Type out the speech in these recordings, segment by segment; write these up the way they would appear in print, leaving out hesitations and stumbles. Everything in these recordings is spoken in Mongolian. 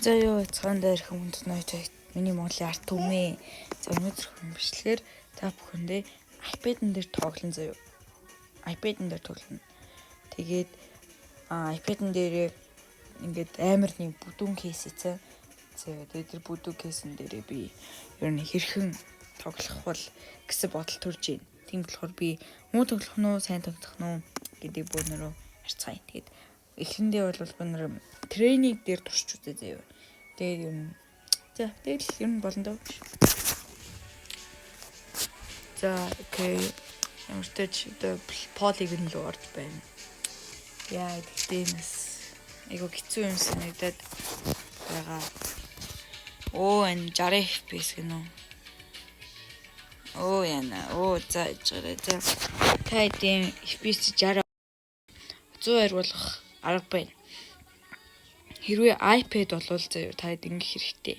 За юу цаан дээр хүмүүнд ноёт миний Монголын арт түмээ. За өнөөдрийн бичлэгээр та бүхэндээ iPad-н дээр тоглоно заяа. iPad-н дээр тоглоно. Тэгээд iPad-н дээр ингээд амар нэг бүдүүн кейс ийцэн. Тэгээд тэр бүдүүн кейсэн дээрээ би ер нь хэрхэн тоглох бол гэсэн бодол төрж байна. Тийм болохоор би муу тоглох нь уу, сайн тоглох нь уу гэдэг бөөнөрөө харцгаая. Тэгээд эхлэндээ бол бөөнөр тренинг дээр турч үзье заяа. Тэгээд ер нь за тэгэл ер нь болно доо. За окей. Ямар ч тач полиг нь л орж байна. Яа гэхдээ нас айгу хэцүү юм санагдаад байгаа. Оо энэ 60 FPS гэнэ үү? Оо яна. Оо за ижгараа. За та эдийн FPS 60 100 хариулах арга байна. Хэрвээ iPad болвол заяа та ингэ хэрэгтэй.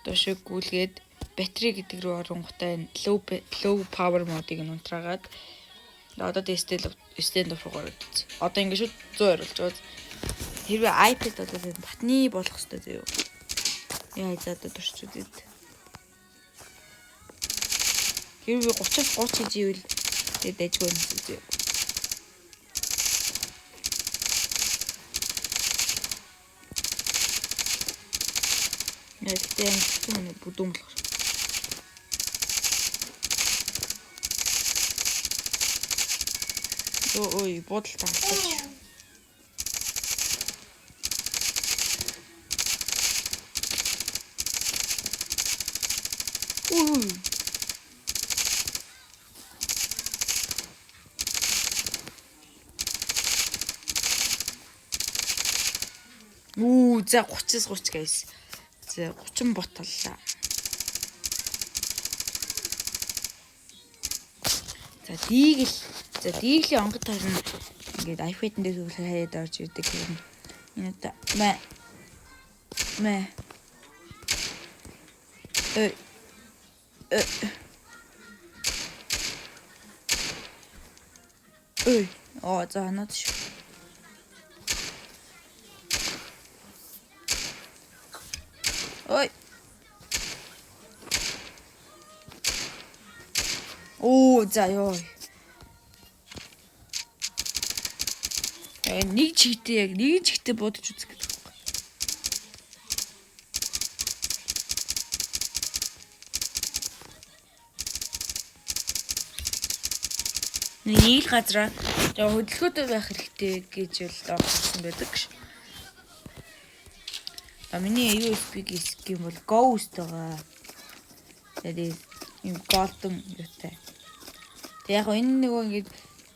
Дошиг гүйлгээд батаре гэдэг рүү оронготой low power модыг нь унтраагаад одоо stand off руу ороод. Одоо ингэ шууд 100 хариулж байгаа. Хэрвээ iPad болвол батны болох хэрэгтэй заяа. Яа за одоо турч үзээд. Хэрвээ 30-аас 30 хийж ивэл тэгээд дайггүй юм заяа. Тэгтээ юм бүдүүн болох. Ой бодол таач. За 30-с 30 guys. За 30 бот таллаа. За дийлээ онгод харна. Ингээд iPad-н дээр зөвлөхөр хаяад орж ирдэг юм. Энэ та мэ за над шүү. Ой. За ёо. Нэг чигтээ бодож үзэх гэдэг байна. Нэг л газараа хөдөлгөөтэй байх хэрэгтэй гэж л орсон байдаг ш. Миний USB-гийн ским бол Ghost байгаа. Тэгээд юм голдон юутай. Тэг яг энэ нөгөө ингэж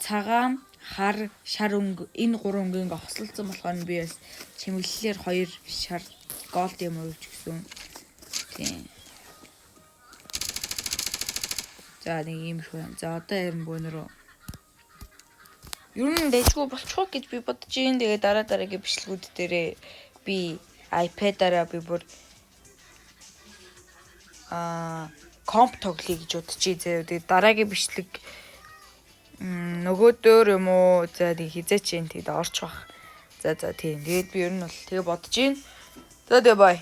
цагаан, хар, шар өнгө энэ гурван өнгөнд хослолцсон болохоор би бас чимэглэлээр 2 шар голд юм өрөвч гисэн. Тийм. За нэг юм шүү. За одоо харин бөөнөрөө. Ер нь дэжгүй болчихоо гэж би бодож юм. Тэгээ дараагийн бичлэгүүд дээрээ би iPad-аараа би бүр комп тоглоё гэж бодож заяа. Тэгээ дараагийн бичлэг нөгөөдөр юм уу за тий хизээч юм тэгээд орч бах. За тийм. Тэгээд би ер нь бол тэгээ бодож байна. За тэгээ бай.